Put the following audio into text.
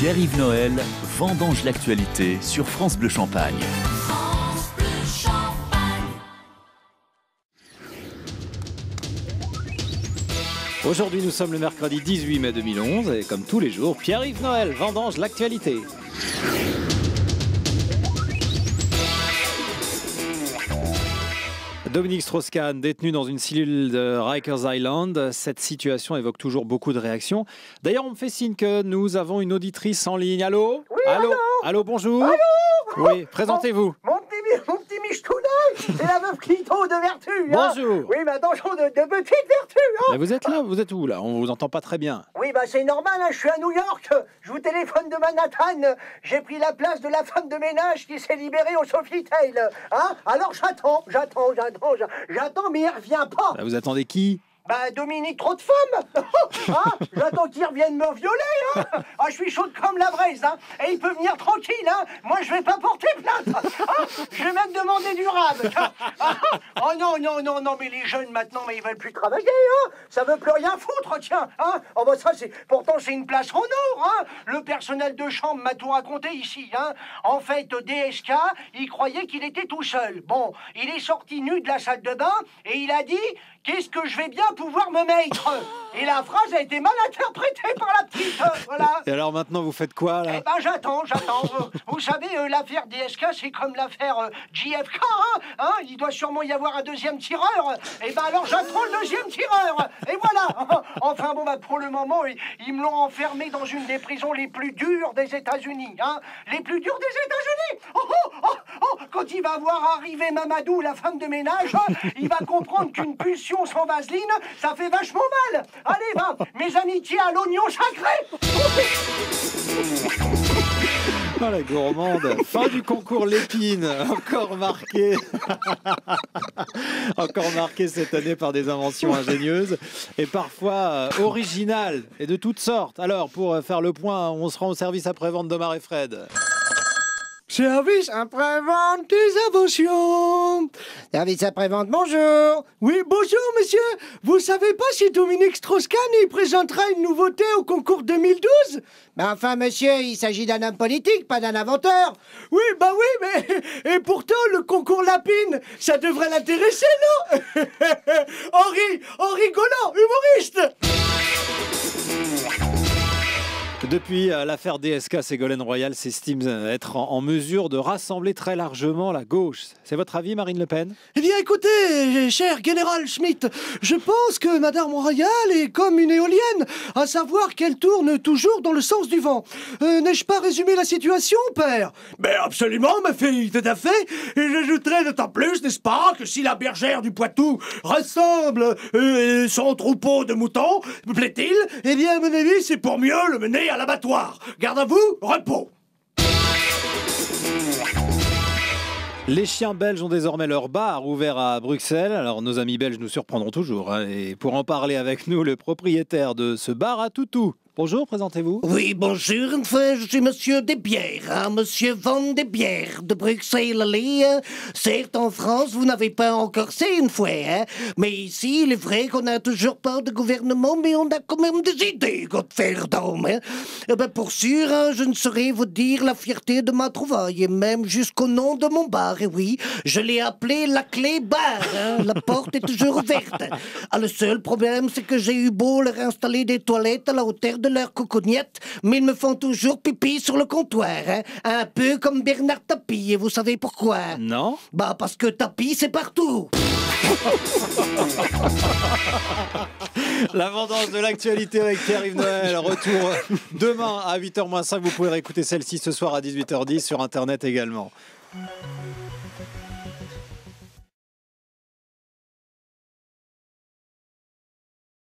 Pierre-Yves Noël, vendange l'actualité sur France Bleu Champagne. Aujourd'hui, nous sommes le mercredi 18 mai 2011 et comme tous les jours, Pierre-Yves Noël vendange l'actualité. Dominique Strauss-Kahn, détenu dans une cellule de Rikers Island. Cette situation évoque toujours beaucoup de réactions. D'ailleurs, on me fait signe que nous avons une auditrice en ligne. Allô ? Oui, Allô, bonjour. Allô. Oui, présentez-vous. Mon petit michetounais, c'est la veuve Clito de Vertu. Bonjour. Oui, mais attention, de petite Vertu. Mais vous êtes là, vous êtes où là ? On vous entend pas très bien. Oui, c'est normal, je suis à New York. Je vous téléphone de Manhattan. J'ai pris la place de la femme de ménage qui s'est libérée au Sofitel. Alors j'attends, mais il revient pas. Là, vous attendez qui ? Dominique, trop de femmes. J'attends qu'il revienne me violer. Je suis chaude comme la braise. Et il peut venir tranquille. Moi, je vais pas porter plainte. Je vais même demander du rab. Non, mais les jeunes maintenant, mais ils veulent plus travailler. Ça veut plus rien foutre, tiens. Pourtant, c'est une place en or. Le personnel de chambre m'a tout raconté ici. En fait, DSK, il croyait qu'il était tout seul. Bon, il est sorti nu de la salle de bain et il a dit... Qu'est-ce que je vais bien pouvoir me mettre? Et la phrase a été mal interprétée par la petite, voilà. Et alors maintenant, vous faites quoi, là? J'attends. Vous savez, l'affaire DSK, c'est comme l'affaire JFK, il doit sûrement y avoir un deuxième tireur. Alors j'attends le deuxième tireur. Et voilà. Enfin pour le moment, ils me l'ont enfermé dans une des prisons les plus dures des États-Unis. Les plus dures des États-Unis. Quand il va voir arriver Mamadou, la femme de ménage, il va comprendre qu'une pulsion sans vaseline, ça fait vachement mal. Allez, mes amitiés à l'oignon sacré. Oh, la gourmande. Fin du concours Lépine, encore marqué cette année par des inventions ingénieuses et parfois originales et de toutes sortes. Alors, pour faire le point, on se rend au service après-vente d'Omar et Fred. Service après-vente des inventions. Service après-vente, bonjour. Oui, bonjour monsieur. Vous savez pas si Dominique Strauss-Kahn y présentera une nouveauté au concours 2012 ? Enfin monsieur, il s'agit d'un homme politique, pas d'un inventeur. Oui, mais... Et pourtant, le concours Lapine, ça devrait l'intéresser, non ? en rigolant, humoriste. Depuis l'affaire DSK, Ségolène Royal s'estime être en mesure de rassembler très largement la gauche. C'est votre avis, Marine Le Pen ? Eh bien, écoutez, cher général Schmitt, je pense que Madame Royal est comme une éolienne, à savoir qu'elle tourne toujours dans le sens du vent. N'ai-je pas résumé la situation, père ? Mais absolument, ma fille, tout à fait. Et j'ajouterai d'autant plus, n'est-ce pas, que si la bergère du Poitou rassemble son troupeau de moutons, plaît-il, eh bien, à mon avis, c'est pour mieux le mener à l'abattoir. Garde à vous, repos. Les chiens belges ont désormais leur bar ouvert à Bruxelles. Alors nos amis belges nous surprendront toujours. Et pour en parler avec nous, le propriétaire de ce bar à toutou. Bonjour, présentez-vous. Oui, bonjour, enfin, je suis monsieur Desbières, monsieur Van Desbières de Bruxelles. Allez, certes, en France, vous n'avez pas encore c'est une fois, mais ici, il est vrai qu'on n'a toujours pas de gouvernement, mais on a quand même des idées, Godferdom. Pour sûr, je ne saurais vous dire la fierté de ma trouvaille, et même jusqu'au nom de mon bar, et oui, je l'ai appelé la clé bar, la porte est toujours ouverte. Le seul problème, c'est que j'ai eu beau leur installer des toilettes à la hauteur de leur cocognette, mais ils me font toujours pipi sur le comptoir, un peu comme Bernard Tapie, et vous savez pourquoi? Non. Parce que Tapie, c'est partout. La vendange de l'actualité avec Pierre-Yves Noël. Retour demain à 8h-5. Vous pouvez réécouter celle-ci ce soir à 18h10 sur Internet également.